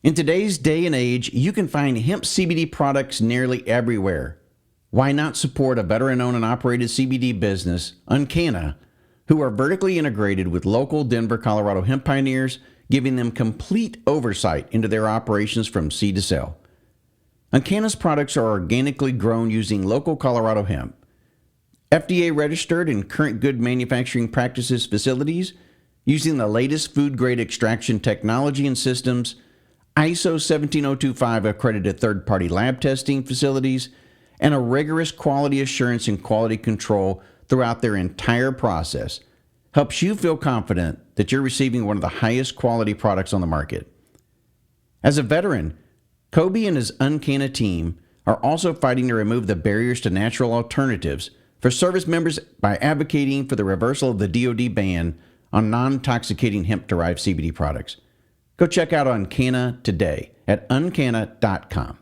In today's day and age, you can find hemp CBD products nearly everywhere. Why not support a veteran-owned and operated CBD business, UnCanna, who are vertically integrated with local Denver, Colorado hemp pioneers, giving them complete oversight into their operations from seed to sale. UnCanna's products are organically grown using local Colorado hemp. FDA registered and current good manufacturing practices facilities using the latest food-grade extraction technology and systems, ISO 17025 accredited third-party lab testing facilities, and a rigorous quality assurance and quality control throughout their entire process helps you feel confident that you're receiving one of the highest quality products on the market. As a veteran, Kobe and his UnCanna team are also fighting to remove the barriers to natural alternatives for service members by advocating for the reversal of the DoD ban on non-intoxicating hemp-derived CBD products. Go check out UnCanna today at uncanna.com.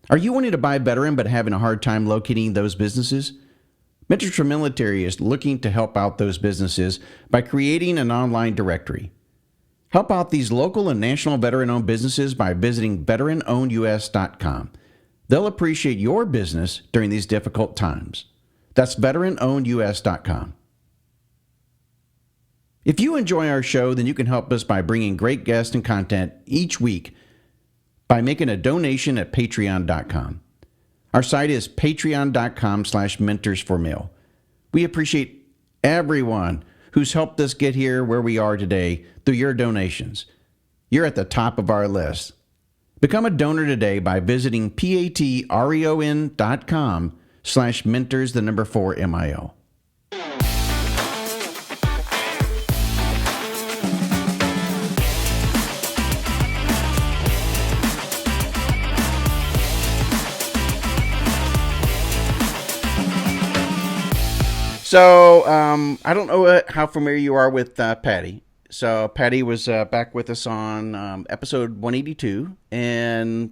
Are you wanting to buy veteran but having a hard time locating those businesses? Mentors for Military is looking to help out those businesses by creating an online directory. Help out these local and national veteran-owned businesses by visiting veteranownedus.com. They'll appreciate your business during these difficult times. That's veteranownedus.com. If you enjoy our show, then you can help us by bringing great guests and content each week by making a donation at patreon.com. Our site is patreon.com/mentorsformil. We appreciate everyone who's helped us get here where we are today through your donations. You're at the top of our list. Become a donor today by visiting patreon.com/mentors4mil. So, I don't know how familiar you are with Patty. So, Patty was back with us on episode 182, and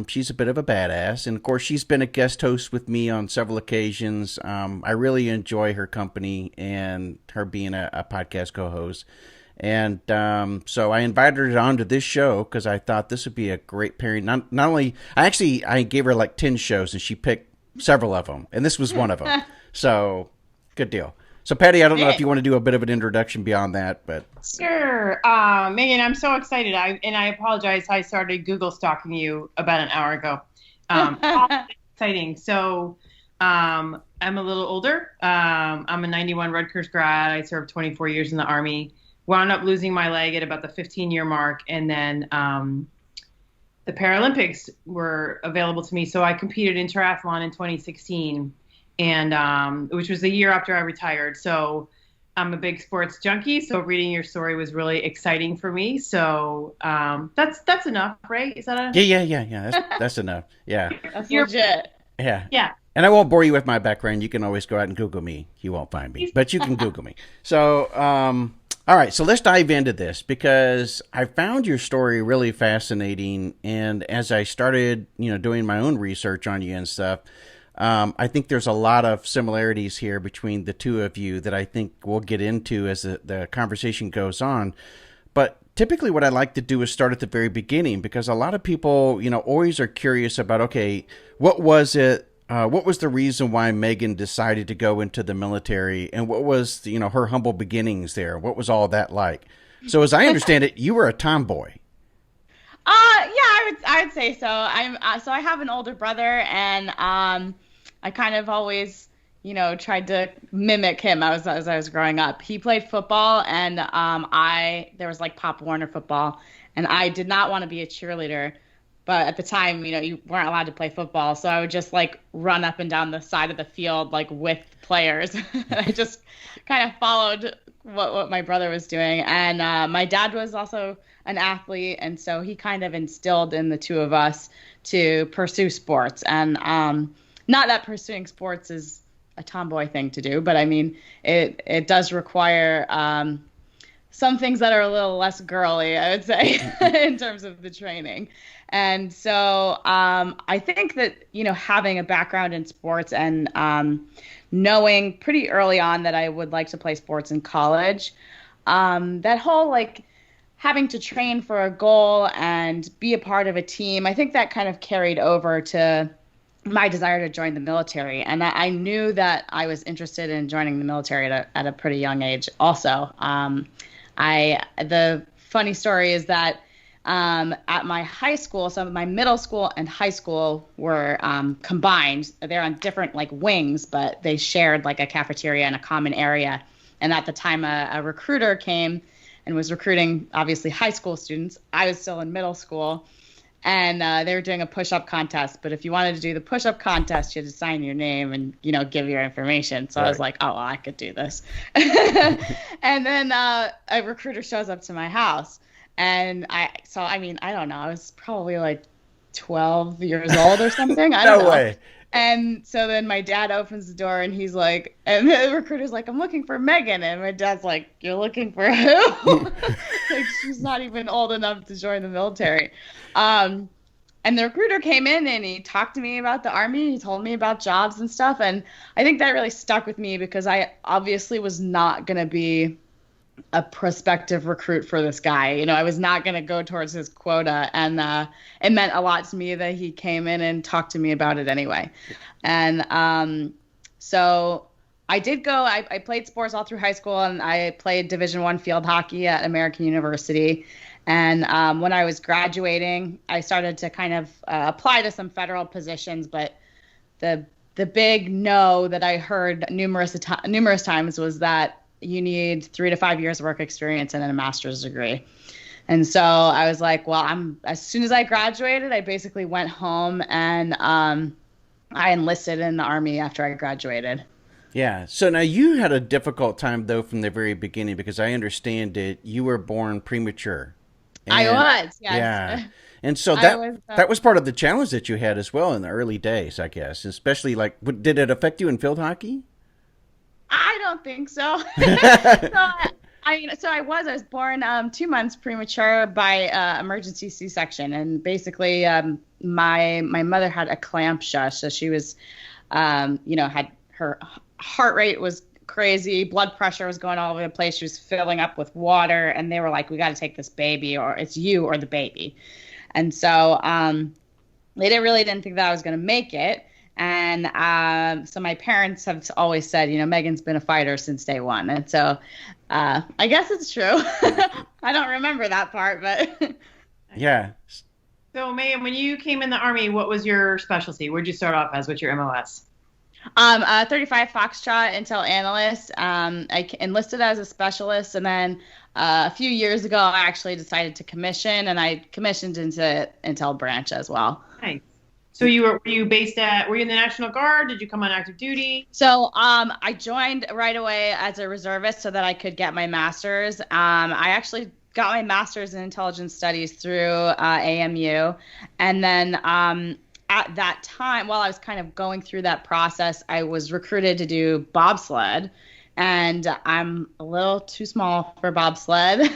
she's a bit of a badass. And, of course, she's been a guest host with me on several occasions. I really enjoy her company and her being a podcast co-host. And so I invited her onto this show because I thought this would be a great pairing. Not only, I gave her like 10 shows, and she picked several of them, and this was one of them. So... good deal. So, Patty, I don't know if you want to do a bit of an introduction beyond that, but... Sure. Megan, I'm so excited. I apologize. I started Google stalking you about an hour ago. Exciting. So, I'm a little older. I'm a 91 Rutgers grad. I served 24 years in the Army. Wound up losing my leg at about the 15-year mark. And then the Paralympics were available to me. So I competed in triathlon in 2016. And which was the year after I retired. So I'm a big sports junkie. So reading your story was really exciting for me. So that's enough, right? Is that Yeah. That's enough. Yeah. That's legit. Yeah. Yeah. And I won't bore you with my background. You can always go out and Google me. You won't find me, but you can Google me. So, all right. So let's dive into this because I found your story really fascinating. And as I started, doing my own research on you and stuff, I think there's a lot of similarities here between the two of you that I think we'll get into as the conversation goes on. But typically what I like to do is start at the very beginning because a lot of people, always are curious about, okay, what was it? What was the reason why Megan decided to go into the military? And what was, her humble beginnings there? What was all that like? So as I understand it, you were a tomboy. Yeah, I would say so. So I have an older brother, and I kind of always, tried to mimic him as I was growing up. He played football, and there was like Pop Warner football, and I did not want to be a cheerleader. But at the time, you weren't allowed to play football, so I would just like run up and down the side of the field like with players. I just kind of followed what my brother was doing, and my dad was also an athlete, and so he kind of instilled in the two of us to pursue sports. And not that pursuing sports is a tomboy thing to do, but I mean it does require some things that are a little less girly, I would say, in terms of the training. And so I think that having a background in sports and knowing pretty early on that I would like to play sports in college, that whole like having to train for a goal and be a part of a team, I think that kind of carried over to my desire to join the military. And I knew that I was interested in joining the military at a pretty young age also. The funny story is that at my high school, so my middle school and high school were combined. They're on different like wings, but they shared like a cafeteria and a common area. And at the time, a recruiter came and was recruiting, obviously, high school students. I was still in middle school, and they were doing a push-up contest. But if you wanted to do the push-up contest, you had to sign your name and, give your information. So I was like, oh, well, I could do this. And then a recruiter shows up to my house. And I don't know. I was probably like 12 years old or something. I don't know. No way. And so then my dad opens the door and he's like, and the recruiter's like, I'm looking for Megan. And my dad's like, you're looking for who? Like, she's not even old enough to join the military. And the recruiter came in and he talked to me about the Army. He told me about jobs and stuff. And I think that really stuck with me because I obviously was not going to be a prospective recruit for this guy. I was not going to go towards his quota. And it meant a lot to me that he came in and talked to me about it anyway. And so I did go. I played sports all through high school, and I played Division I field hockey at American University. And when I was graduating, I started to kind of apply to some federal positions. But the big no that I heard numerous times was that you need 3 to 5 years of work experience and then a master's degree. And so I was like, well, as soon as I graduated, I basically went home and I enlisted in the Army after I graduated. Yeah. So now you had a difficult time, though, from the very beginning, because I understand that you were born premature. I was, yes. Yeah. And so that was part of the challenge that you had as well in the early days, I guess, especially did it affect you in field hockey? I don't think so. I was born 2 months premature by emergency C-section, and basically my mother had eclampsia, so she was, had her heart rate was crazy, blood pressure was going all over the place, she was filling up with water, and they were like, we got to take this baby, or it's you or the baby. And so they didn't think that I was going to make it. And so my parents have always said, Megan's been a fighter since day one. And so I guess it's true. I don't remember that part, but. Yeah. So, Megan, when you came in the Army, what was your specialty? Where'd you start off as? What's your MOS? 35 Foxtrot Intel Analyst. I enlisted as a specialist, and then a few years ago, I actually decided to commission, and I commissioned into Intel branch as well. Nice. So were you in the National Guard? Did you come on active duty? So I joined right away as a reservist so that I could get my master's. I actually got my master's in intelligence studies through AMU. And then at that time, while I was kind of going through that process, I was recruited to do bobsled. And I'm a little too small for bobsled.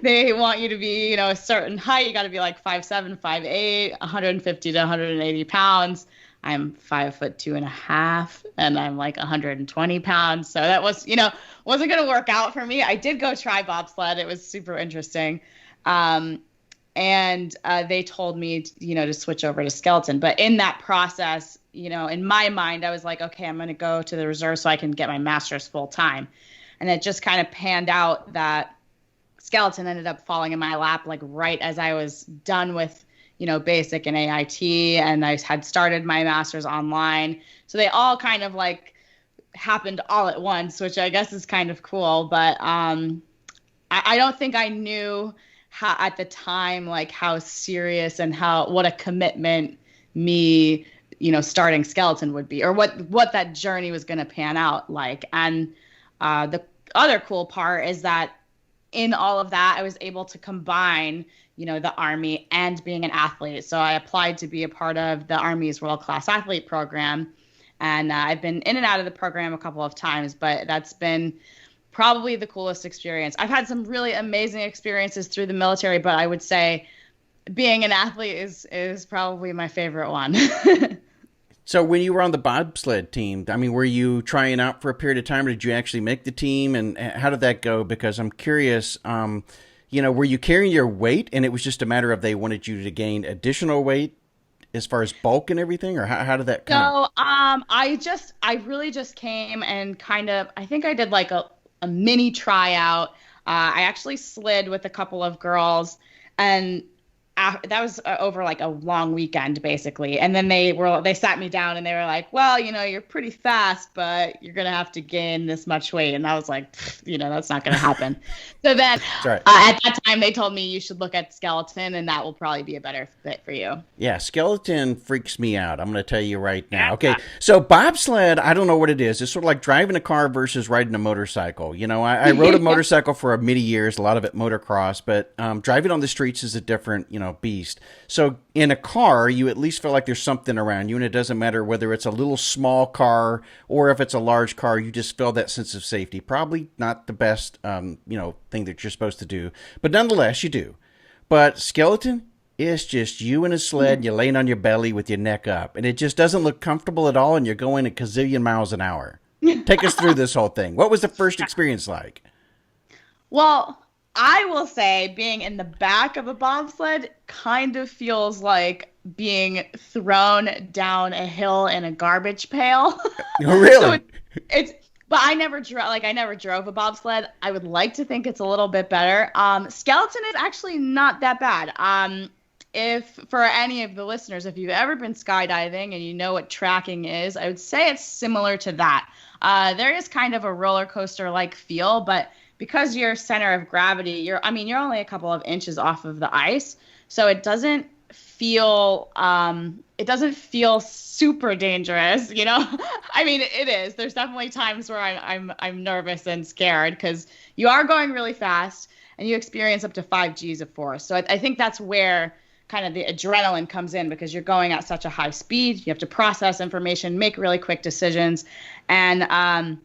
They want you to be, a certain height. You got to be like 5'7", 5'8", 150 to 180 pounds. I'm 5'2.5", and I'm like 120 pounds. So that was, wasn't going to work out for me. I did go try bobsled. It was super interesting. And they told me, to switch over to skeleton. But in that process, in my mind, I was like, okay, I'm going to go to the reserve so I can get my master's full time. And it just kind of panned out that skeleton ended up falling in my lap, like right as I was done with, basic and AIT, and I had started my master's online. So they all kind of like happened all at once, which I guess is kind of cool. But I don't think I knew how at the time, like how serious and what a commitment me starting skeleton would be, or what that journey was going to pan out like. And the other cool part is that in all of that, I was able to combine, the Army and being an athlete. So I applied to be a part of the Army's World Class Athlete Program. And I've been in and out of the program a couple of times, but that's been probably the coolest experience. I've had some really amazing experiences through the military, but I would say being an athlete is probably my favorite one. So when you were on the bobsled team, I mean, were you trying out for a period of time, or did you actually make the team, and how did that go? Because I'm curious, were you carrying your weight and it was just a matter of they wanted you to gain additional weight as far as bulk and everything, or how did that kind of? So, I really just came and I think I did like a mini tryout. I actually slid with a couple of girls, and that was over like a long weekend basically. And then they sat me down and they were like, well, you're pretty fast, but you're going to have to gain this much weight. And I was like, that's not going to happen. So then Right. At that time they told me you should look at skeleton and that will probably be a better fit for you. Yeah, skeleton freaks me out. I'm going to tell you right now. Okay, so bobsled, I don't know what it is. It's sort of like driving a car versus riding a motorcycle. I rode a motorcycle for many years, a lot of it motocross, but driving on the streets is a different, beast. So in a car, you at least feel like there's something around you, and it doesn't matter whether it's a little small car or if it's a large car, you just feel that sense of safety. Probably not the best, thing that you're supposed to do, but nonetheless, you do. But skeleton, it's just you in a sled, and you're laying on your belly with your neck up, and it just doesn't look comfortable at all, and you're going a gazillion miles an hour. Take us through this whole thing. What was the first experience like? Well, I will say being in the back of a bobsled kind of feels like being thrown down a hill in a garbage pail. Oh, really? So but I never drove a bobsled. I would like to think it's a little bit better. Skeleton is actually not that bad. If for any of the listeners, if you've ever been skydiving and you know what tracking is, I would say it's similar to that. There is kind of a roller coaster like feel, but because your center of gravity, you're only a couple of inches off of the ice, so it doesn't feel super dangerous, it is. There's definitely times where I'm nervous and scared because you are going really fast and you experience up to 5 Gs of force. So I think that's where kind of the adrenaline comes in, because you're going at such a high speed. You have to process information, make really quick decisions, and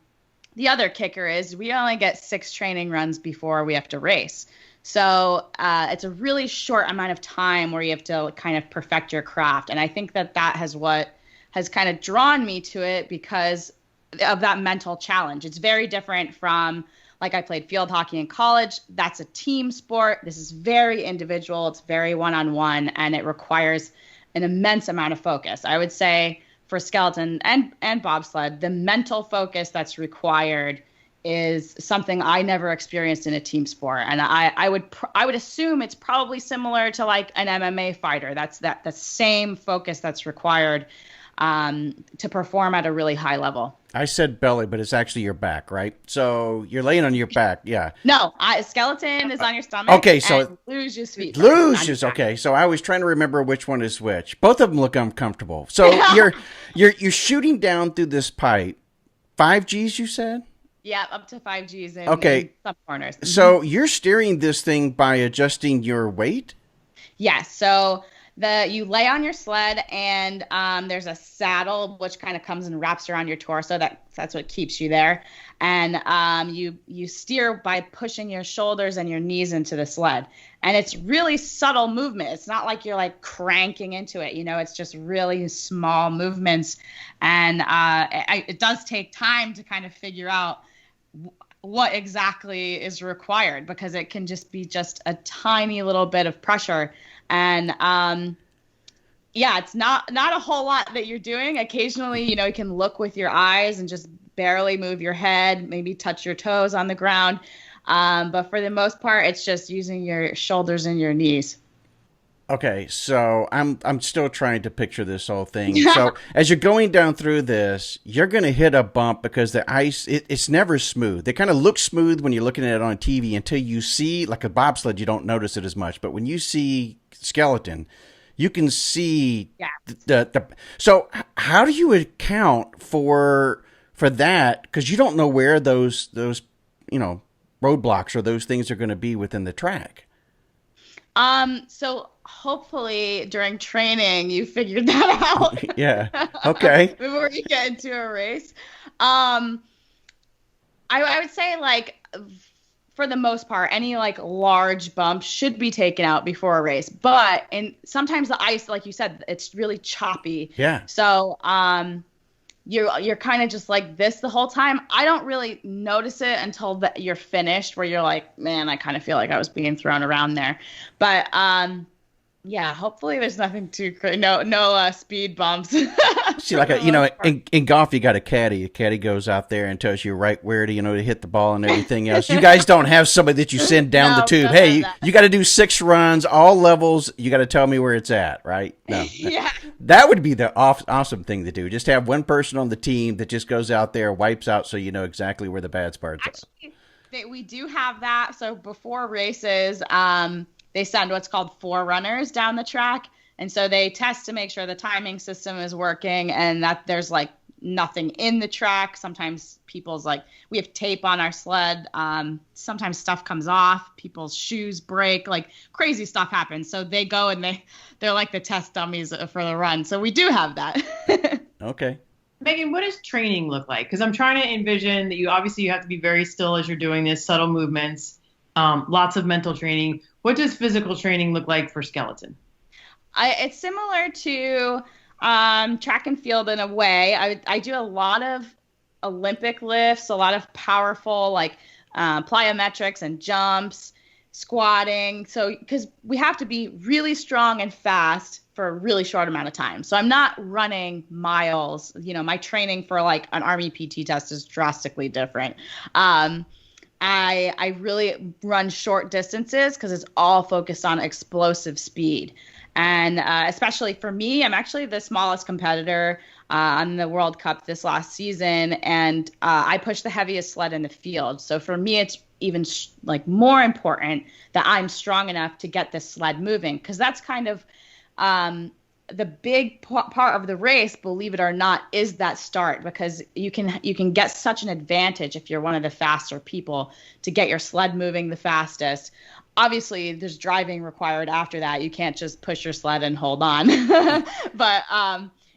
the other kicker is we only get 6 training runs before we have to race. So it's a really short amount of time where you have to kind of perfect your craft. And I think that has what has kind of drawn me to it because of that mental challenge. It's very different from, like, I played field hockey in college. That's a team sport. This is very individual. It's very one-on-one, and it requires an immense amount of focus. I would say for skeleton and bobsled, the mental focus that's required is something I never experienced in a team sport. And I would assume it's probably similar to like an MMA fighter. That's the same focus that's required to perform at a really high level. I said belly, but it's actually your back, right? So you're laying on your back, yeah. No, skeleton is on your stomach. Okay, so and luge's feet. Luge's, okay. So I was trying to remember which one is which. Both of them look uncomfortable. So you're shooting down through this pipe. 5 Gs, you said? Yeah, up to 5 Gs in some corners. So you're steering this thing by adjusting your weight? Yes. So you lay on your sled, and there's a saddle which kind of comes and wraps around your torso. That's what keeps you there. And you steer by pushing your shoulders and your knees into the sled. And it's really subtle movement. It's not like you're like cranking into it. It's just really small movements. And it does take time to kind of figure out what exactly is required, because it can just be just a tiny little bit of pressure. And it's not a whole lot that you're doing. Occasionally, you can look with your eyes and just barely move your head, maybe touch your toes on the ground. But for the most part, it's just using your shoulders and your knees. Okay, so I'm still trying to picture this whole thing. So as you're going down through this, you're going to hit a bump because the ice, it's never smooth. It kind of looks smooth when you're looking at it on TV until you see, like a bobsled, you don't notice it as much. But when you see skeleton, you can see the so how do you account for that? Because you don't know where those roadblocks or those things are going to be within the track. So hopefully during training you figured that out. Yeah. Okay. Before you get into a race. I would say, like, for the most part, any like large bumps should be taken out before a race. But sometimes the ice, like you said, it's really choppy. Yeah. So you're kind of just like this the whole time. I don't really notice it until you're finished, where you're like, man, I kind of feel like I was being thrown around there. But yeah, hopefully there's nothing too crazy. No speed bumps. See, like in golf, you got a caddy. A caddy goes out there and tells you right where to hit the ball and everything else. You guys don't have somebody that you send down the tube. Hey, you got to do 6 runs, all levels. You got to tell me where it's at, right? No, Yeah. that would be the awesome thing to do. Just have one person on the team that just goes out there, wipes out, so you know exactly where the bad spots are. Actually, we do have that. So before races, they send what's called forerunners down the track. And so they test to make sure the timing system is working and that there's like nothing in the track. Sometimes we have tape on our sled. Sometimes stuff comes off, people's shoes break, like crazy stuff happens. So they go and they're like the test dummies for the run. So we do have that. Okay. Megan, what does training look like? Because I'm trying to envision that you have to be very still as you're doing this, subtle movements, lots of mental training. What does physical training look like for skeleton? It's similar to track and field in a way. I do a lot of Olympic lifts, a lot of powerful like plyometrics and jumps, squatting. So because we have to be really strong and fast for a really short amount of time. So I'm not running miles. My training for like an Army PT test is drastically different. I really run short distances because it's all focused on explosive speed. And especially for me, I'm actually the smallest competitor on the World Cup this last season, and I push the heaviest sled in the field. So for me, it's even like more important that I'm strong enough to get this sled moving, because that's kind of the big part of the race, believe it or not, is that start, because you can get such an advantage if you're one of the faster people to get your sled moving the fastest. Obviously, there's driving required after that. You can't just push your sled and hold on. But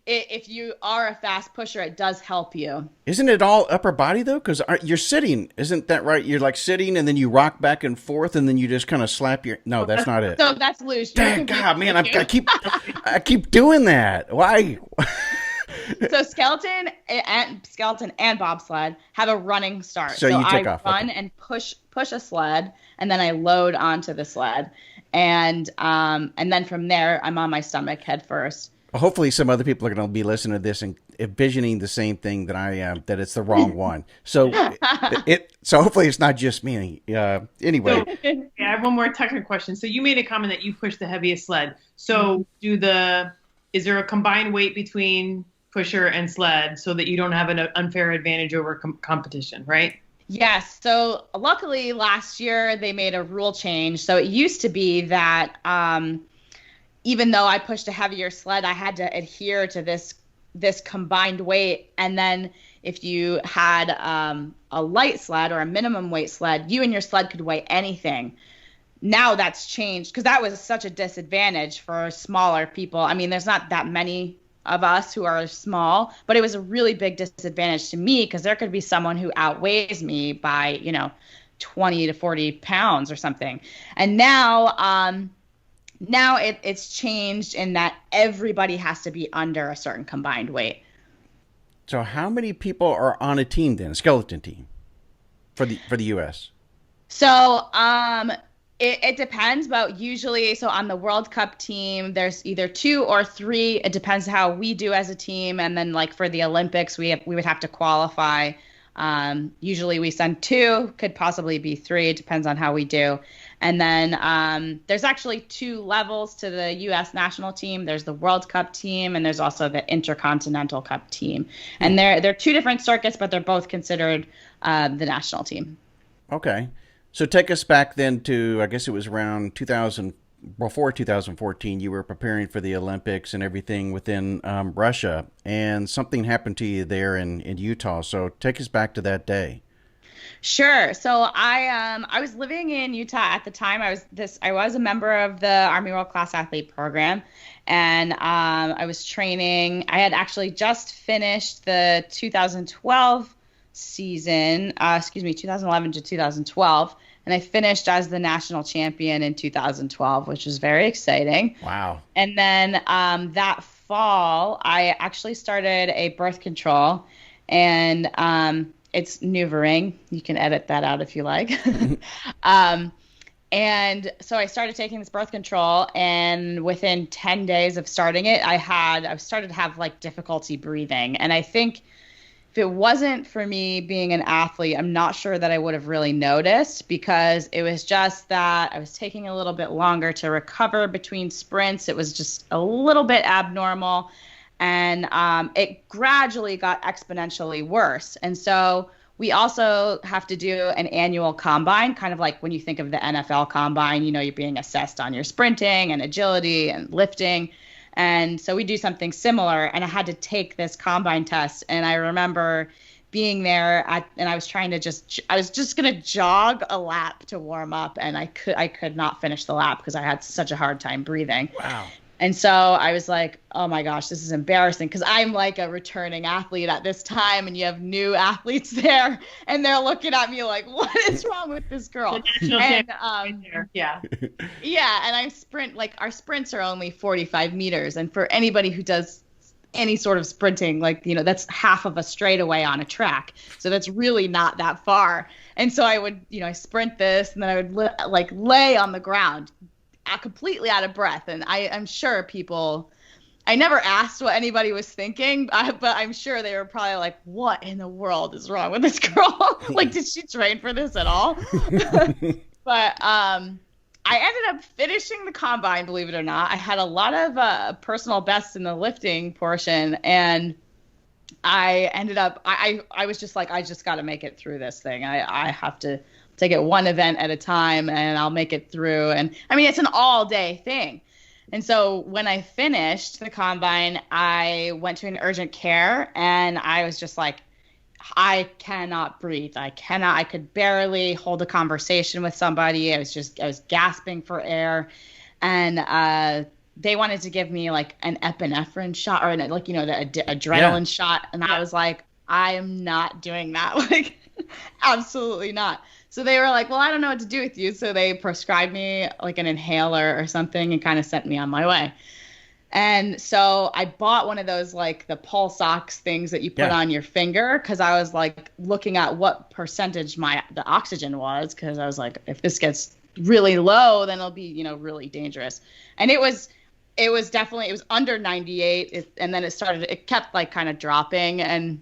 if you are a fast pusher, it does help you. Isn't it all upper body, though? Because you're sitting. Isn't that right? You're like sitting, and then you rock back and forth, and then you just kind of slap your... No, that's not it. So that's loose. Dang, God, man, I keep doing that. Why? So skeleton and bobsled have a running start. So you take off. I run and push a sled, and then I load onto the sled, and then from there I'm on my stomach head first. Well, hopefully some other people are going to be listening to this and envisioning the same thing that I am, that it's the wrong one. So so hopefully it's not just me. Anyway. So, I have one more technical question. So you made a comment that you push the heaviest sled. So is there a combined weight between pusher and sled so that you don't have an unfair advantage over competition, right? Yes. So luckily last year they made a rule change. So it used to be that even though I pushed a heavier sled, I had to adhere to this combined weight. And then if you had a light sled or a minimum weight sled, you and your sled could weigh anything. Now that's changed, because that was such a disadvantage for smaller people. I mean, there's not that many of us who are small, but it was a really big disadvantage to me, because there could be someone who outweighs me by 20 to 40 pounds or something. And now it's changed in that everybody has to be under a certain combined weight. So how many people are on a team then, a skeleton team, for the U.S.? So it depends, but usually, so on the World Cup team, there's either 2 or 3. It depends how we do as a team. And then like for the Olympics, we would have to qualify. Usually we send 2, could possibly be 3. It depends on how we do. And then there's actually 2 levels to the U.S. national team. There's the World Cup team, and there's also the Intercontinental Cup team. And they're 2 different circuits, but they're both considered the national team. Okay. So take us back then to, I guess it was around 2000, before 2014, you were preparing for the Olympics and everything within Russia, and something happened to you there in Utah. So take us back to that day. Sure. So I was living in Utah at the time. I was a member of the Army World Class Athlete Program, and I was training. I had actually just finished the 2012 season, 2011 to 2012, and I finished as the national champion in 2012, which was very exciting. Wow. And then that fall, I actually started a birth control, and it's NuvaRing. You can edit that out if you like. And so I started taking this birth control, and within 10 days of starting it, I started to have like difficulty breathing. And I think if it wasn't for me being an athlete, I'm not sure that I would have really noticed, because it was just that I was taking a little bit longer to recover between sprints. It was just a little bit abnormal, and it gradually got exponentially worse. And so we also have to do an annual combine, kind of like when you think of the NFL combine, you're being assessed on your sprinting and agility and lifting. And so we do something similar, and I had to take this combine test. And I remember being there and I was just going to jog a lap to warm up, and I could not finish the lap because I had such a hard time breathing. Wow. And so I was like, oh my gosh, this is embarrassing, because I'm like a returning athlete at this time, and you have new athletes there, and they're looking at me like, what is wrong with this girl? And yeah. Yeah, and I sprint, like our sprints are only 45 meters, and for anybody who does any sort of sprinting, like, that's half of a straightaway on a track. So that's really not that far. And so I would, I sprint this, and then I would lay on the ground, completely out of breath. And I'm sure I never asked what anybody was thinking, but I'm sure they were probably like, what in the world is wrong with this girl? Like, did she train for this at all? But I ended up finishing the combine, believe it or not. I had a lot of personal bests in the lifting portion, and I ended up, I was just like, I just got to make it through this thing. I have to take it one event at a time, and I'll make it through. And I mean, it's an all-day thing. And so when I finished the combine, I went to an urgent care, and I was just like, I cannot breathe. I could barely hold a conversation with somebody. I was gasping for air. And they wanted to give me like an epinephrine shot, or the adrenaline shot. And I was like, I am not doing that. Like, absolutely not. So they were like, well, I don't know what to do with you. So they prescribed me like an inhaler or something and kind of sent me on my way. And so I bought one of those, like the pulse ox things that you put on your finger, because I was like looking at what percentage the oxygen was, because I was like, if this gets really low, then it'll be, really dangerous. And it was under 98, and then it kept like kind of dropping, and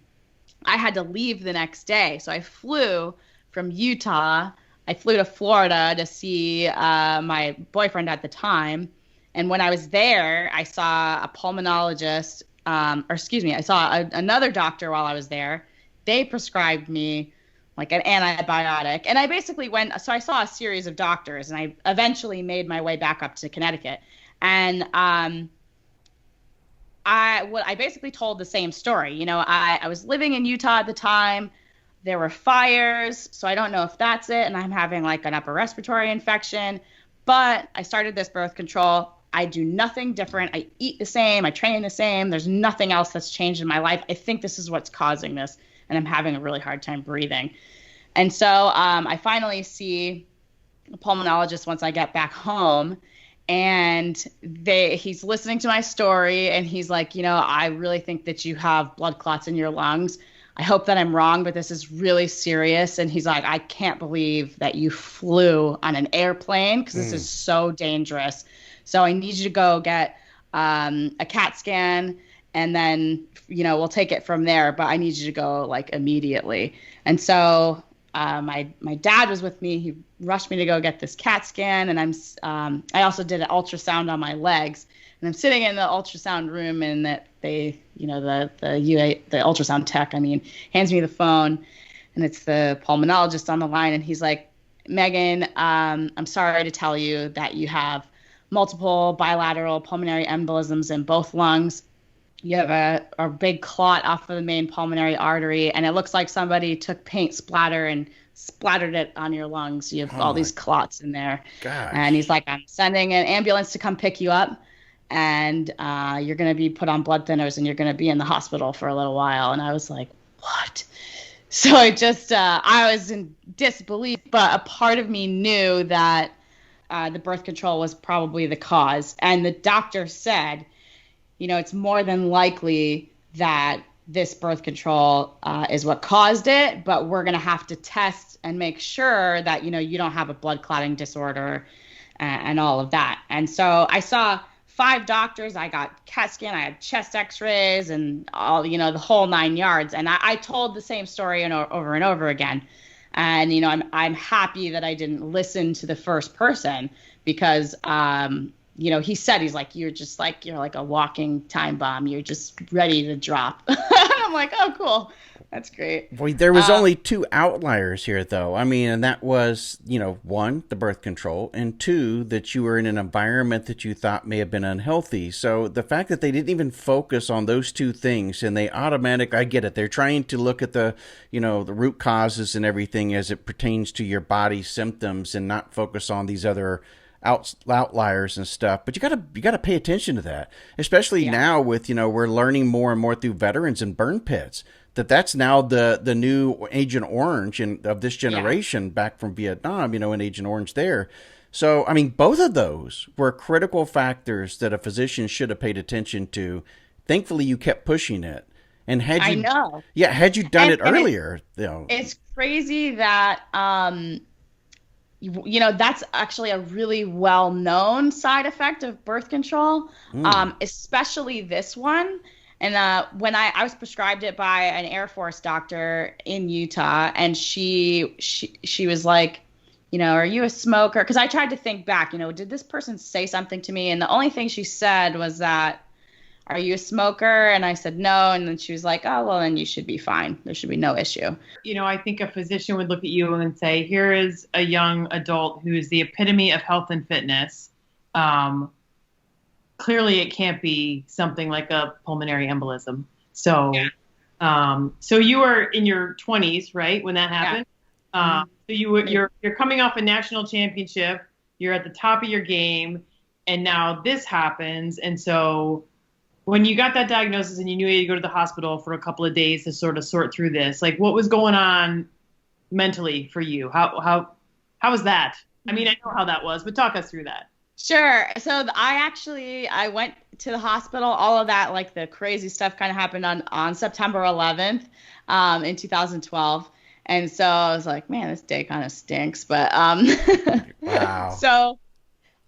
I had to leave the next day. So I flew from Utah. I flew to Florida to see my boyfriend at the time. And when I was there, I saw a pulmonologist, I saw another doctor while I was there. They prescribed me like an antibiotic. And I basically so I saw a series of doctors, and I eventually made my way back up to Connecticut. And I basically told the same story. I was living in Utah at the time. There were fires, so I don't know if that's it, and I'm having like an upper respiratory infection. But I started this birth control. I do nothing different. I eat the same. I train the same. There's nothing else that's changed in my life. I think this is what's causing this, and I'm having a really hard time breathing. And so I finally see a pulmonologist once I get back home, and he's listening to my story, and he's like, I really think that you have blood clots in your lungs. I hope that I'm wrong, but this is really serious. And he's like, I can't believe that you flew on an airplane, because this is so dangerous. So I need you to go get a CAT scan, and then, we'll take it from there. But I need you to go like immediately. And so my dad was with me. He rushed me to go get this CAT scan. And I also did an ultrasound on my legs. And I'm sitting in the ultrasound room, and that the ultrasound tech, hands me the phone, and it's the pulmonologist on the line. And he's like, Megan, I'm sorry to tell you that you have multiple bilateral pulmonary embolisms in both lungs. You have a big clot off of the main pulmonary artery, and it looks like somebody took paint splatter and splattered it on your lungs. You have all these clots in there. Gosh. And he's like, I'm sending an ambulance to come pick you up, and you're going to be put on blood thinners, and you're going to be in the hospital for a little while. And I was like, what? So it just, I was in disbelief, but a part of me knew that the birth control was probably the cause. And the doctor said, it's more than likely that this birth control is what caused it, but we're going to have to test and make sure that, you don't have a blood clotting disorder and all of that. And so I saw 5 doctors. I got CAT scan, I had chest x-rays and all, the whole 9 yards. And I told the same story over and over again. And, I'm happy that I didn't listen to the first person because, he said, he's like, you're like a walking time bomb. You're just ready to drop. I'm like, oh, cool. That's great. Boy, there was only 2 outliers here, though. I mean, and that was, 1, the birth control, and 2, that you were in an environment that you thought may have been unhealthy. So the fact that they didn't even focus on those 2 things, and they I get it. They're trying to look at the, the root causes and everything as it pertains to your body symptoms and not focus on these other outliers and stuff. But you gotta pay attention to that, especially now with, we're learning more and more through veterans and burn pits. That's now the new Agent Orange of this generation back from Vietnam, in Agent Orange there. So, I mean, both of those were critical factors that a physician should have paid attention to. Thankfully, you kept pushing it. And had you done it earlier, it's crazy that, that's actually a really well-known side effect of birth control, especially this one. And when I was prescribed it by an Air Force doctor in Utah, and she was like, are you a smoker? Because I tried to think back, did this person say something to me? And the only thing she said was that, are you a smoker? And I said no. And then she was like, oh, well, then you should be fine. There should be no issue. I think a physician would look at you and say, here is a young adult who is the epitome of health and fitness. Clearly it can't be something like a pulmonary embolism. So, so you were in your 20s, right, when that happened? Yeah. So you're coming off a national championship. You're at the top of your game, and now this happens. And so when you got that diagnosis and you knew you had to go to the hospital for a couple of days to sort of sort through this, like, what was going on mentally for you? How was that? I mean, I know how that was, but talk us through that. Sure. So I went to the hospital. All of that, like the crazy stuff, kind of happened on September 11th in 2012. And so I was like, man, this day kind of stinks. But wow. So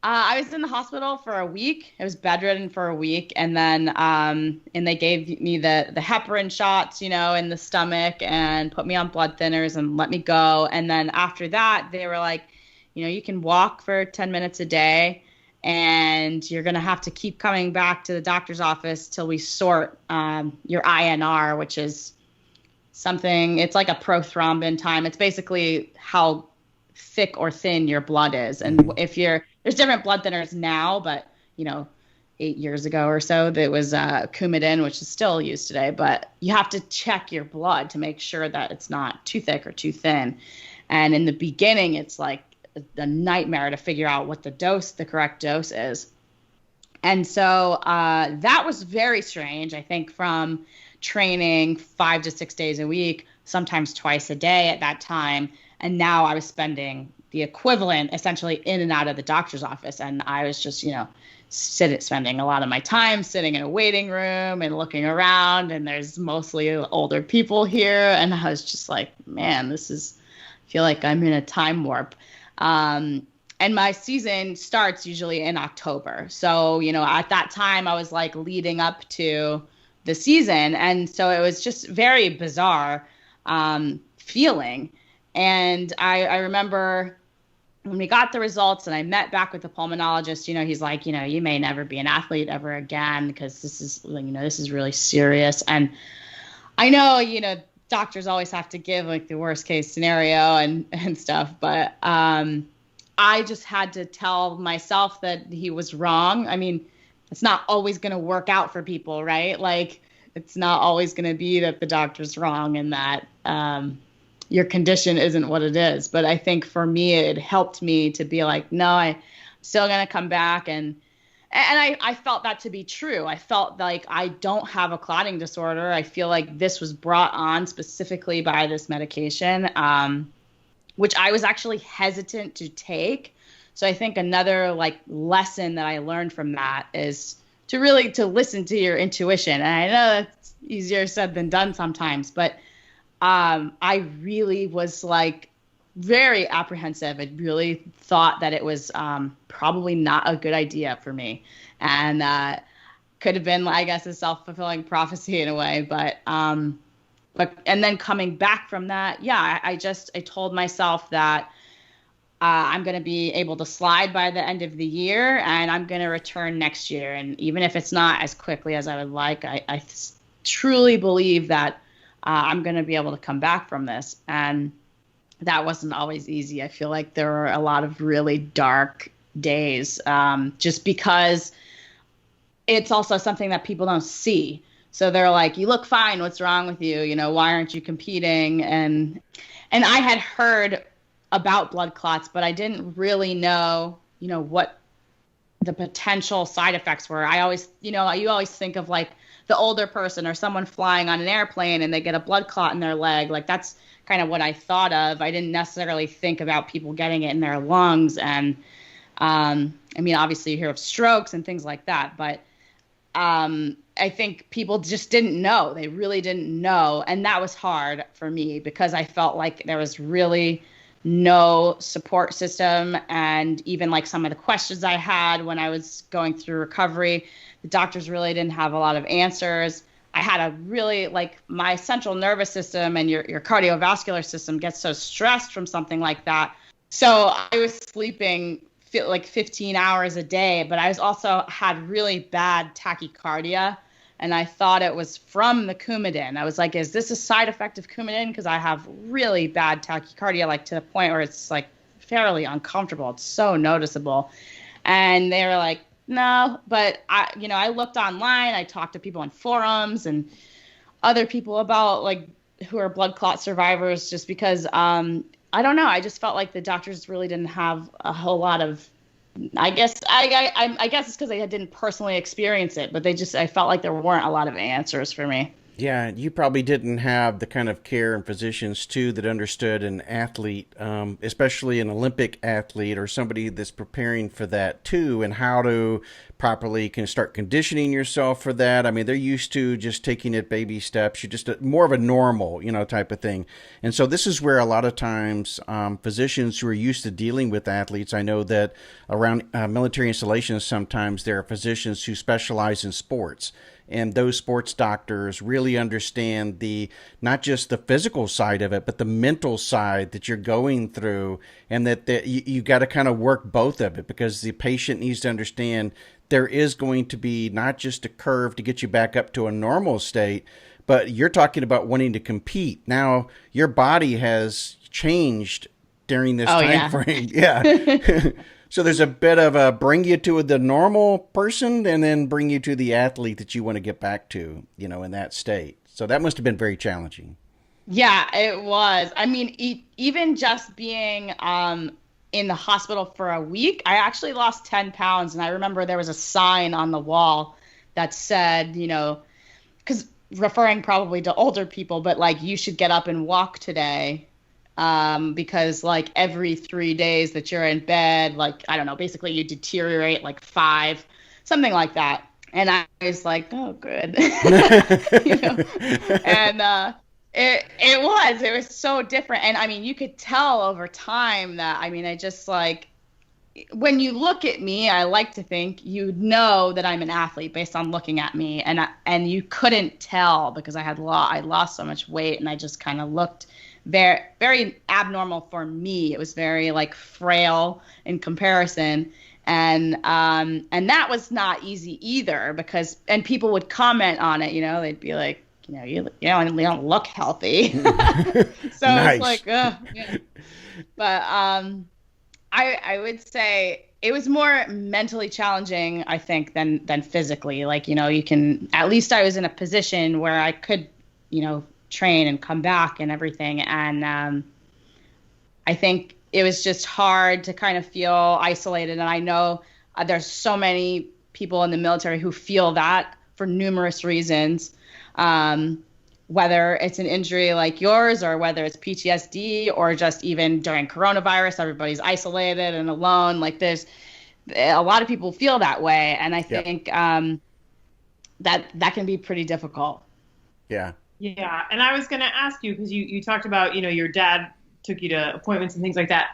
I was in the hospital for a week. I was bedridden for a week. And then and they gave me the heparin shots, in the stomach, and put me on blood thinners and let me go. And then after that, they were like, you can walk for 10 minutes a day, and you're going to have to keep coming back to the doctor's office till we sort your INR, which is something, it's like a prothrombin time. It's basically how thick or thin your blood is. And there's different blood thinners now, but, 8 years ago or so, that was Coumadin, which is still used today. But you have to check your blood to make sure that it's not too thick or too thin. And in the beginning, it's like a nightmare to figure out what the correct dose is. And so that was very strange, I think, from training 5 to 6 days a week, sometimes twice a day at that time. And now I was spending the equivalent essentially in and out of the doctor's office. And I was just, spending a lot of my time sitting in a waiting room and looking around, and there's mostly older people here. And I was just like, man, I feel like I'm in a time warp. And my season starts usually in October. So, at that time I was like leading up to the season. And so it was just very bizarre feeling. And I remember when we got the results and I met back with the pulmonologist, he's like, you may never be an athlete ever again, because this is really serious. And I know, doctors always have to give like the worst case scenario and stuff. But I just had to tell myself that he was wrong. I mean, it's not always going to work out for people, right? Like, it's not always going to be that the doctor's wrong and that your condition isn't what it is. But I think for me, it helped me to be like, no, I'm still going to come back and And I felt that to be true. I felt like I don't have a clotting disorder. I feel like this was brought on specifically by this medication, which I was actually hesitant to take. So I think another like lesson that I learned from that is to listen to your intuition. And I know that's easier said than done sometimes, but I really was like very apprehensive. I really thought that it was probably not a good idea for me, and could have been, I guess, a self-fulfilling prophecy in a way. But and then coming back from that, yeah, I told myself that I'm going to be able to slide by the end of the year, and I'm going to return next year. And even if it's not as quickly as I would like, I truly believe that I'm going to be able to come back from this. And that wasn't always easy. I feel like there were a lot of really dark days, just because it's also something that people don't see. So they're like, you look fine. What's wrong with you? You know, why aren't you competing? And I had heard about blood clots, but I didn't really know, you know, what the potential side effects were. I always, you know, you always think of like the older person or someone flying on an airplane and they get a blood clot in their leg. Like that's kind of what I thought of. I didn't necessarily think about people getting it in their lungs. And I mean, obviously you hear of strokes and things like that, but I think people just didn't know. They really didn't know. And that was hard for me because I felt like there was really no support system. And even like some of the questions I had when I was going through recovery, the doctors really didn't have a lot of answers. I had a really, like, my central nervous system and your cardiovascular system gets so stressed from something like that. So I was sleeping like 15 hours a day, but I was also had really bad tachycardia. And I thought it was from the Coumadin. I was like, is this a side effect of Coumadin? Because I have really bad tachycardia, like to the point where it's like fairly uncomfortable. It's so noticeable. And they were like, no, but I looked online. I talked to people on forums and other people about like who are blood clot survivors, just because I don't know. I just felt like the doctors really didn't have a whole lot of. I guess it's because I didn't personally experience it, but I felt like there weren't a lot of answers for me. Yeah, you probably didn't have the kind of care and physicians, too, that understood an athlete, especially an Olympic athlete or somebody that's preparing for that, too, and how to properly start conditioning yourself for that. I mean, they're used to just taking it baby steps. You're just more of a normal, type of thing. And so this is where a lot of times physicians who are used to dealing with athletes, I know that around military installations, sometimes there are physicians who specialize in sports. And those sports doctors really understand not just the physical side of it, but the mental side that you're going through, and that you got to kind of work both of it, because the patient needs to understand there is going to be not just a curve to get you back up to a normal state, but you're talking about wanting to compete. Now, your body has changed during this time frame. Yeah. So there's a bit of a bring you to the normal person and then bring you to the athlete that you want to get back to, in that state. So that must have been very challenging. Yeah, it was. I mean, even just being in the hospital for a week, I actually lost 10 pounds. And I remember there was a sign on the wall that said, because referring probably to older people, but like, you should get up and walk today. Because like every 3 days that you're in bed, like, I don't know, basically you deteriorate like 5, something like that. And I was like, oh, good. And it was so different. And I mean, you could tell over time that, I mean, I just like, when you look at me, I like to think you know that I'm an athlete based on looking at me. And you couldn't tell because I lost so much weight, and I just kind of looked very, very abnormal for me. It was very like frail in comparison. And that was not easy either, because people would comment on it, they'd be like, you don't look healthy. So Nice. It's like, yeah. But I would say it was more mentally challenging, I think, than physically. Like, at least I was in a position where I could, train and come back and everything. And I think it was just hard to kind of feel isolated. And I know there's so many people in the military who feel that for numerous reasons, whether it's an injury like yours or whether it's PTSD or just even during coronavirus, everybody's isolated and alone. Like there's a lot of people feel that way. And I think that can be pretty difficult. Yeah. Yeah. And I was going to ask you, because you talked about, your dad took you to appointments and things like that.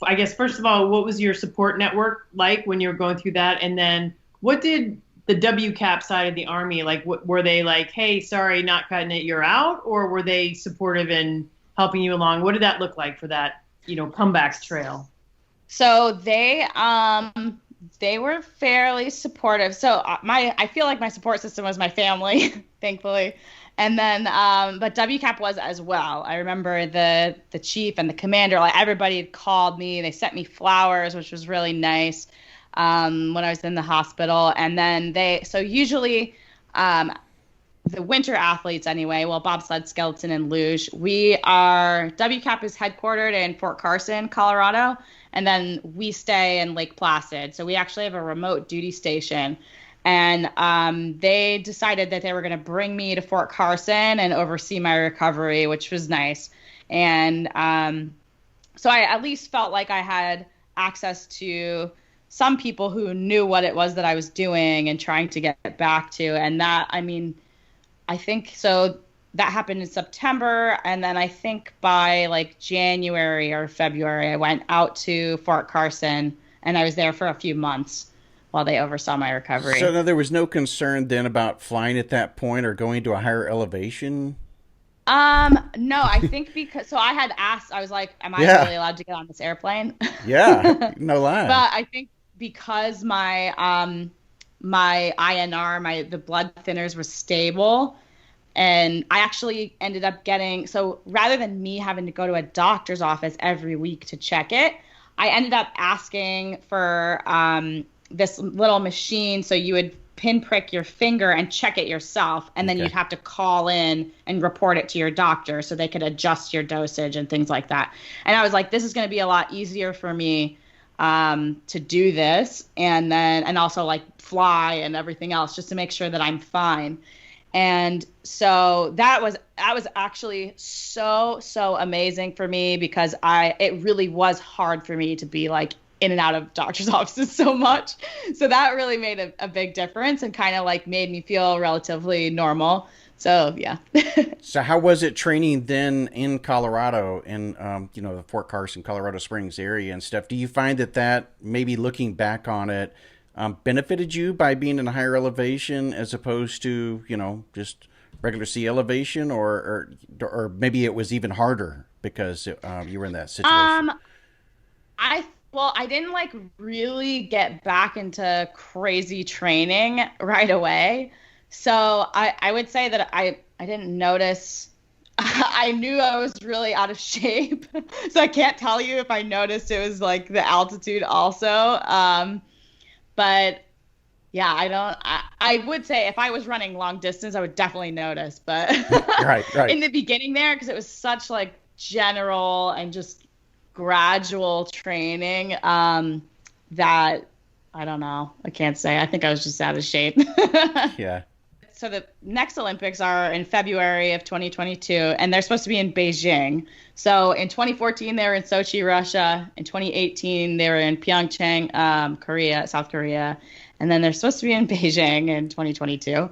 I guess, first of all, what was your support network like when you were going through that? And then what did the WCAP side of the Army, like, were they like, hey, sorry, not cutting it, you're out? Or were they supportive in helping you along? What did that look like for that, comebacks trail? So they were fairly supportive. So I feel like my support system was my family, thankfully. And then, but WCAP was as well. I remember the chief and the commander, like everybody had called me. They sent me flowers, which was really nice when I was in the hospital. And then so usually the winter athletes anyway, well, bobsled, skeleton, and luge, WCAP is headquartered in Fort Carson, Colorado. And then we stay in Lake Placid. So we actually have a remote duty station. And they decided that they were going to bring me to Fort Carson and oversee my recovery, which was nice. And so I at least felt like I had access to some people who knew what it was that I was doing and trying to get back to. And that, I think so. That happened in September, and then I think by like January or February, I went out to Fort Carson, and I was there for a few months while they oversaw my recovery. So there was no concern then about flying at that point or going to a higher elevation? No, I think because I had asked, I was like, am I really allowed to get on this airplane? Yeah, no lie. But I think because my my INR, the blood thinners were stable. And I actually ended up so rather than me having to go to a doctor's office every week to check it, I ended up asking for this little machine. So you would pinprick your finger and check it yourself. And then you'd have to call in and report it to your doctor so they could adjust your dosage and things like that. And I was like, this is going to be a lot easier for me to do this. And also like fly and everything else just to make sure that I'm fine. And so that was actually so amazing for me because it really was hard for me to be like in and out of doctor's offices so much. So that really made a big difference and kind of like made me feel relatively normal. So yeah. So how was it training then in Colorado in the Fort Carson, Colorado Springs area and stuff? Do you find that maybe looking back on it benefited you by being in a higher elevation as opposed to, just regular sea elevation or maybe it was even harder because you were in that situation? I didn't like really get back into crazy training right away. So I would say that I didn't notice. I knew I was really out of shape. So I can't tell you if I noticed it was like the altitude also. But yeah, I would say if I was running long distance, I would definitely notice. But right. in the beginning there, because it was such like general and just gradual training that I don't know. I can't say. I think I was just out of shape. Yeah. So the next Olympics are in February of 2022, and they're supposed to be in Beijing. So in 2014, they were in Sochi, Russia. In 2018, they were in Pyeongchang, South Korea. And then they're supposed to be in Beijing in 2022.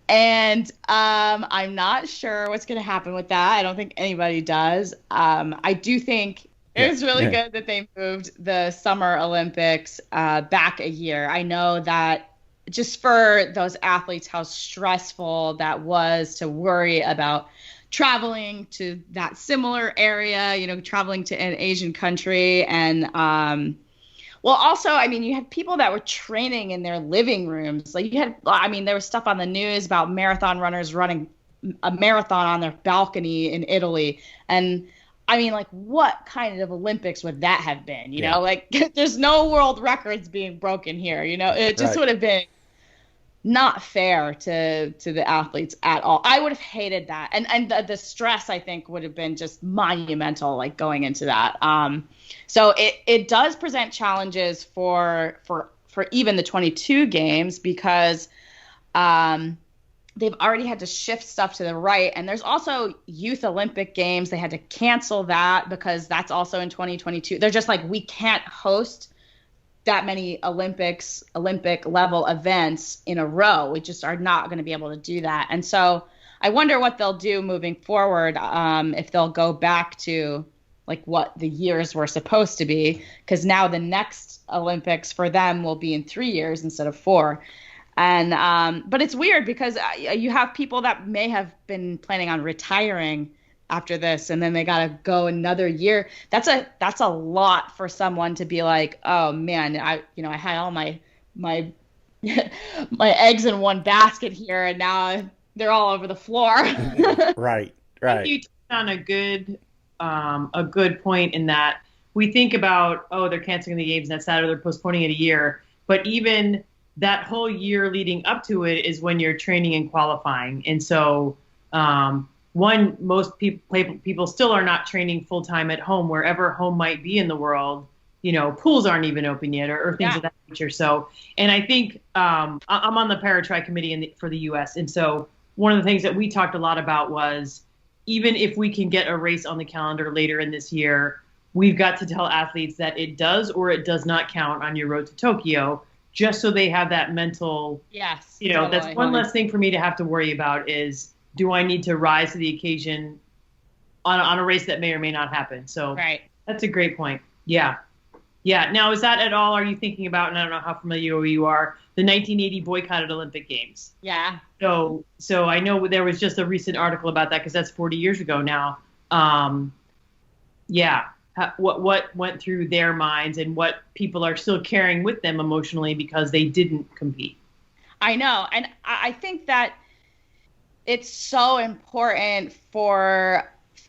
And I'm not sure what's going to happen with that. I don't think anybody does. I do think it was really good that they moved the Summer Olympics back a year. I know that just for those athletes, how stressful that was to worry about traveling to that similar area, traveling to an Asian country. And, also, you had people that were training in their living rooms. Like there was stuff on the news about marathon runners running a marathon on their balcony in Italy. And what kind of Olympics would that have been? There's no world records being broken here. It just would have been not fair to the athletes at all. I would have hated that. And the stress, I think, would have been just monumental, like going into that. So it does present challenges for for even the 22 games because they've already had to shift stuff to the right. And there's also Youth Olympic Games. They had to cancel that because that's also in 2022. They're just like, we can't host that many Olympic level events in a row. We just are not going to be able to do that. And so I wonder what they'll do moving forward, if they'll go back to like what the years were supposed to be, because now the next Olympics for them will be in 3 years instead of 4. And but it's weird because you have people that may have been planning on retiring after this, and then they got to go another year. That's a lot for someone to be like, oh man, I had all my my eggs in one basket here, and now they're all over the floor. Right. I think you touched on a good point in that we think about, oh, they're canceling the games, and that's sad, or they're postponing it a year. But even that whole year leading up to it is when you're training and qualifying. And so, most people still are not training full time at home, wherever home might be in the world. Pools aren't even open yet, or things of that nature. So, and I think I'm on the para-tri committee for the U.S. And so one of the things that we talked a lot about was, even if we can get a race on the calendar later in this year, we've got to tell athletes that it does or it does not count on your road to Tokyo, just so they have that mental, totally. That's one less thing for me to have to worry about is, do I need to rise to the occasion on a race that may or may not happen? So That's a great point. Yeah. Now, is that at all, are you thinking about, and I don't know how familiar you are, the 1980 boycotted Olympic Games? Yeah. So I know there was just a recent article about that because that's 40 years ago now. What went through their minds and what people are still carrying with them emotionally because they didn't compete. I know. And I think that it's so important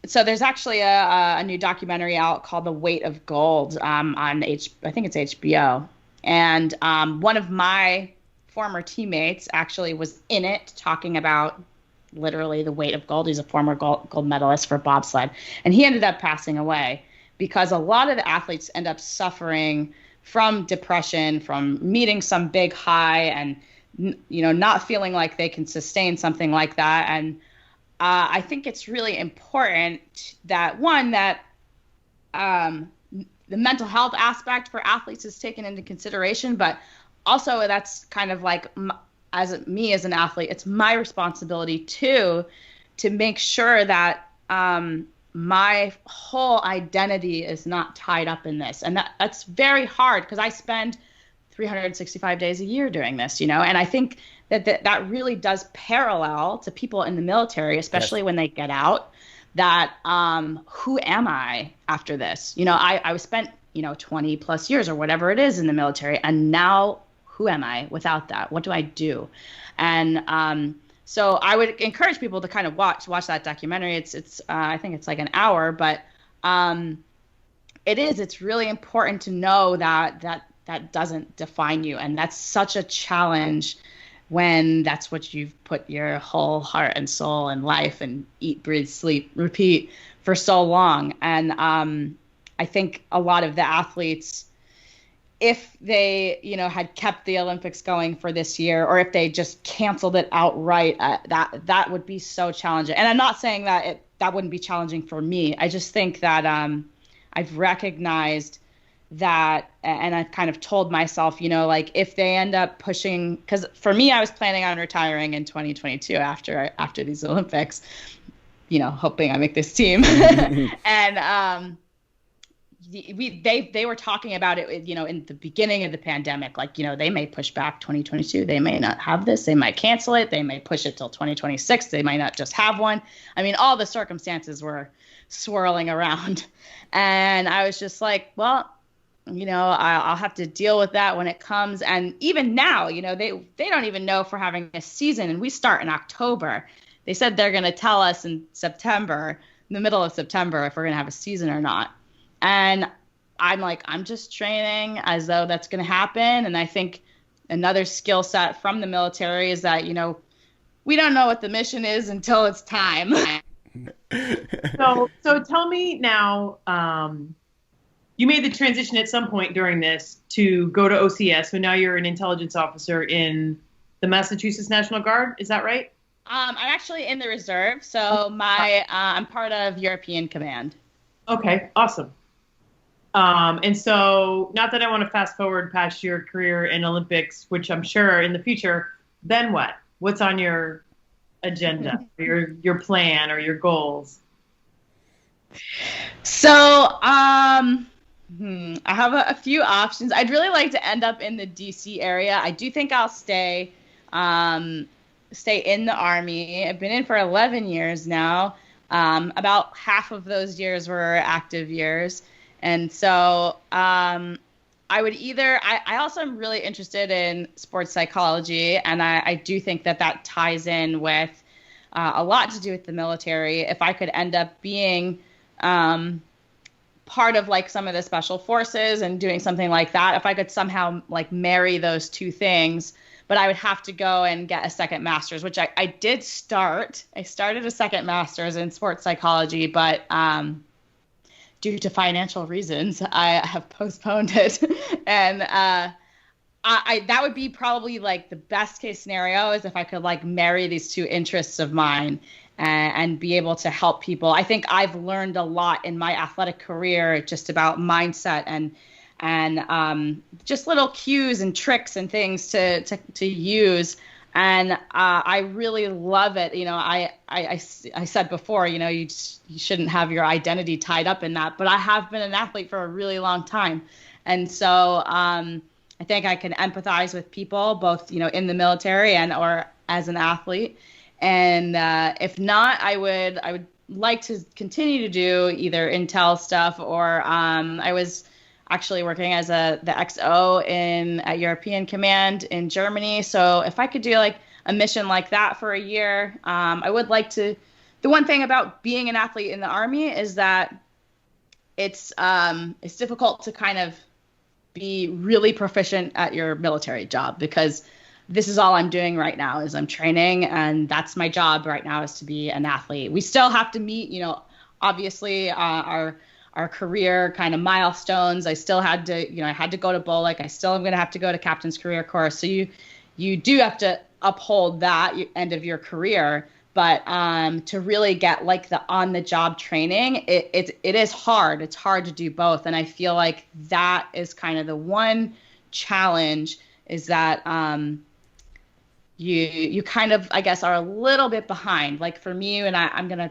so there's actually a new documentary out called The Weight of Gold on I think it's HBO. And one of my former teammates actually was in it talking about literally the weight of gold. He's a former gold medalist for bobsled. And he ended up passing away because a lot of the athletes end up suffering from depression, from meeting some big high and, not feeling like they can sustain something like that. And I think it's really important that the mental health aspect for athletes is taken into consideration, but also that's kind of like, as an athlete, it's my responsibility too, to make sure that my whole identity is not tied up in this. And that's very hard because I spend 365 days a year doing this, and I think that really does parallel to people in the military, especially when they get out, that who am I after this? I was spent, 20 plus years or whatever it is in the military. And now who am I without that? What do I do? And so I would encourage people to kind of watch that documentary. It's I think it's like an hour, but it's really important to know that doesn't define you. And that's such a challenge when that's what you've put your whole heart and soul and life and eat, breathe, sleep, repeat for so long. And I think a lot of the athletes, if they, had kept the Olympics going for this year, or if they just canceled it outright, that would be so challenging. And I'm not saying that that wouldn't be challenging for me. I just think that I've recognized that, and I've kind of told myself, if they end up pushing, because for me, I was planning on retiring in 2022 after these Olympics, hoping I make this team. And they were talking about it, in the beginning of the pandemic, like, they may push back 2022. They may not have this. They might cancel it. They may push it till 2026. They might not just have one. I mean, all the circumstances were swirling around. And I was just like, well, I'll have to deal with that when it comes. And even now, they don't even know if we're having a season, and we start in October. They said they're going to tell us in September, in the middle of September, if we're going to have a season or not. And I'm like, I'm just training as though that's going to happen. And I think another skill set from the military is that, we don't know what the mission is until it's time. So tell me now, you made the transition at some point during this to go to OCS. So now you're an intelligence officer in the Massachusetts National Guard. Is that right? I'm actually in the reserve, so I'm part of European Command. Okay, awesome. And so, not that I want to fast forward past your career in Olympics, which I'm sure in the future, then what? What's on your agenda, or your plan, or your goals? So, I have a few options. I'd really like to end up in the DC area. I do think I'll stay in the Army. I've been in for 11 years now. About half of those years were active years. And so I also am really interested in sports psychology, and I do think that ties in with a lot to do with the military. If I could end up being part of like some of the special forces and doing something like that, if I could somehow like marry those two things, but I would have to go and get a second master's, which I did start. I started a second master's in sports psychology, but due to financial reasons, I have postponed it. And that would be probably like the best case scenario, is if I could like marry these two interests of mine and be able to help people. I think I've learned a lot in my athletic career just about mindset and just little cues and tricks and things to use. And I really love it. You know, I said before, you know, you shouldn't have your identity tied up in that. But I have been an athlete for a really long time. And so I think I can empathize with people, both, you know, in the military or as an athlete. And if not, I would like to continue to do either intel stuff, or I was actually working as the XO at European Command in Germany. So if I could do like a mission like that for a year, I would like to. The one thing about being an athlete in the Army is that it's difficult to kind of be really proficient at your military job, because this is all I'm doing right now is I'm training, and that's my job right now, is to be an athlete. We still have to meet, you know, obviously our career kind of milestones. I still had to, you know, I had to go to BOLIC. I still am going to have to go to Captain's Career Course. So you do have to uphold that end of your career. But to really get like the on-the-job training, it is hard. It's hard to do both. And I feel like that is kind of the one challenge, is that you kind of, I guess, are a little bit behind. Like for me, and I'm going to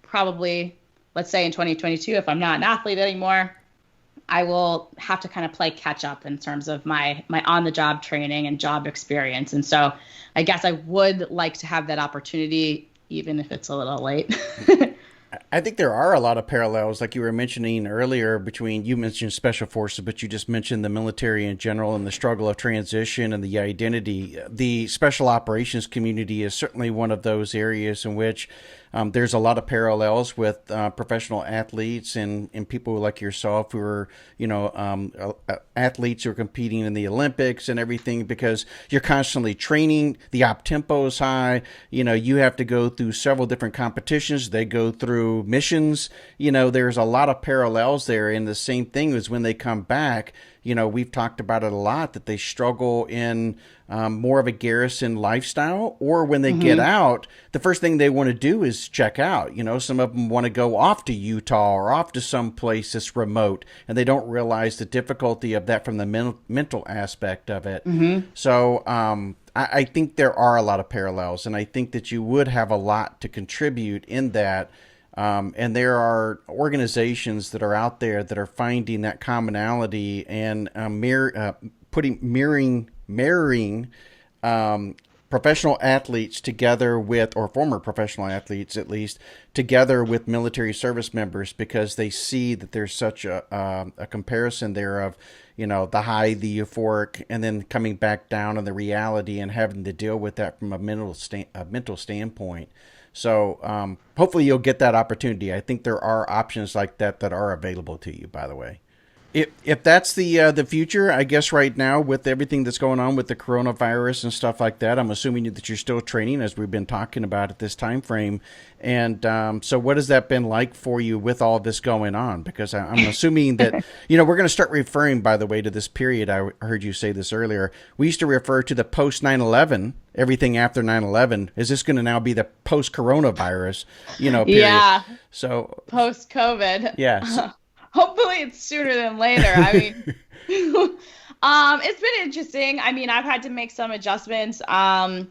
probably, let's say in 2022, if I'm not an athlete anymore, I will have to kind of play catch up in terms of my on-the-job training and job experience. And so I guess I would like to have that opportunity, even if it's a little late. I think there are a lot of parallels, like you were mentioning earlier, between, you mentioned special forces, but you just mentioned the military in general and the struggle of transition and the identity. The special operations community is certainly one of those areas in which there's a lot of parallels with professional athletes and people like yourself who are, you know, athletes who are competing in the Olympics and everything, because you're constantly training. The op tempo is high. You know, you have to go through several different competitions. They go through missions. You know, there's a lot of parallels there. And the same thing is when they come back, you know, we've talked about it a lot, that they struggle in more of a garrison lifestyle, or when they get out, the first thing they want to do is check out. You know, some of them want to go off to Utah or off to some place that's remote, and they don't realize the difficulty of that from the mental aspect of it. So I think there are a lot of parallels, and I think that you would have a lot to contribute in that. And there are organizations that are out there that are finding that commonality and marrying professional athletes together with, or former professional athletes at least, together with military service members, because they see that there's such a comparison there of, you know, the high, the euphoric, and then coming back down on the reality and having to deal with that from a mental standpoint. So hopefully you'll get that opportunity. I think there are options like that are available to you, by the way. If that's the future, I guess right now with everything that's going on with the coronavirus and stuff like that, I'm assuming that you're still training as we've been talking about at this time frame. And so what has that been like for you with all this going on? Because I'm assuming that, we're going to start referring, by the way, to this period. I heard you say this earlier. We used to refer to the post 9/11, everything after 9/11. Is this going to now be the post coronavirus, period? Yeah. So Post COVID. yeah. Hopefully it's sooner than later. I mean, it's been interesting. I mean, I've had to make some adjustments. I'm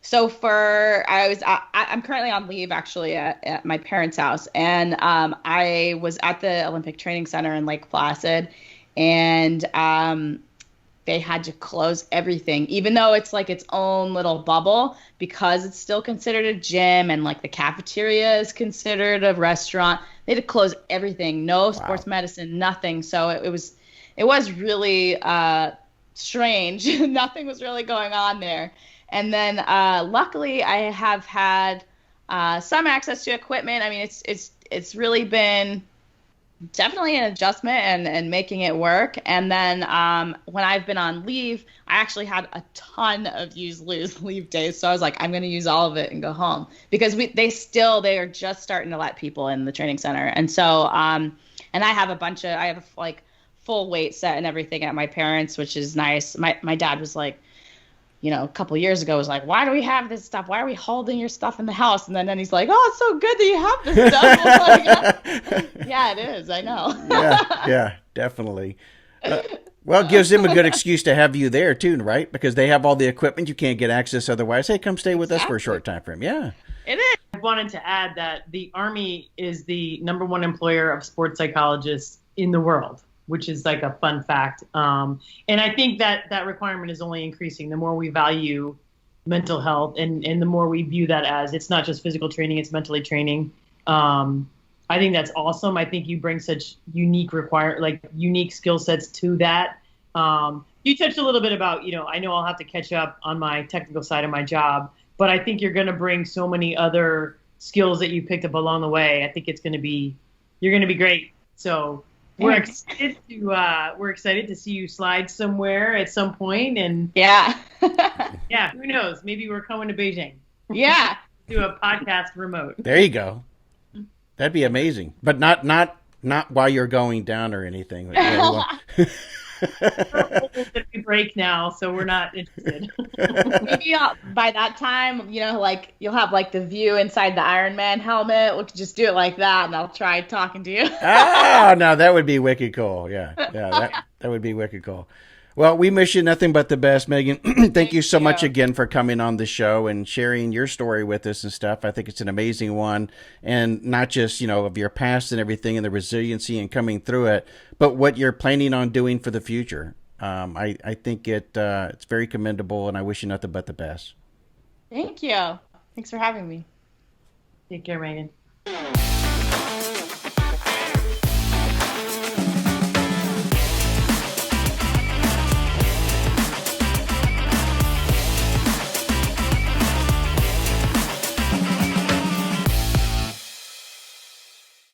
currently on leave actually at my parents' house, and I was at the Olympic Training Center in Lake Placid, and they had to close everything, even though it's like its own little bubble, because it's still considered a gym and like the cafeteria is considered a restaurant. They had to close everything, no sports medicine, nothing. So it was really strange. Nothing was really going on there. And then luckily I have had some access to equipment. I mean, it's really been definitely an adjustment and making it work. And then when I've been on leave, I actually had a ton of leave days. So I was like, I'm going to use all of it and go home, because they are just starting to let people in the training center. And so, and I have I have like full weight set and everything at my parents', which is nice. My dad was like, a couple of years ago was like, why do we have this stuff? Why are we holding your stuff in the house? And then he's like, oh, it's so good that you have this stuff. I was like, yeah, it is. I know. yeah, definitely. Well, it gives them a good excuse to have you there too, right? Because they have all the equipment. You can't get access otherwise. Hey, come stay with us for a short time frame. Yeah. It is. I wanted to add that the Army is the #1 employer of sports psychologists in the world, which is like a fun fact. And I think that requirement is only increasing. The more we value mental health and the more we view that as it's not just physical training, it's mentally training. I think that's awesome. I think you bring such unique skill sets to that. You touched a little bit about, I know I'll have to catch up on my technical side of my job, but I think you're going to bring so many other skills that you picked up along the way. I think you're going to be great. So we're excited to see you slide somewhere at some point, and yeah, who knows? Maybe we're coming to Beijing. Yeah, do a podcast remote. There you go. That'd be amazing, but not while you're going down or anything. We break now, so we're not interested. Maybe by that time, you'll have like the view inside the Iron Man helmet. We could just do it like that, and I'll try talking to you. Oh, no, that would be wicked cool. Yeah, that would be wicked cool. Well, we wish you nothing but the best, Megan. Thank you so much again for coming on the show and sharing your story with us and stuff. I think it's an amazing one, and not just, of your past and everything and the resiliency and coming through it, but what you're planning on doing for the future. I think it's very commendable, and I wish you nothing but the best. Thank you. Thanks for having me. Take care, Megan.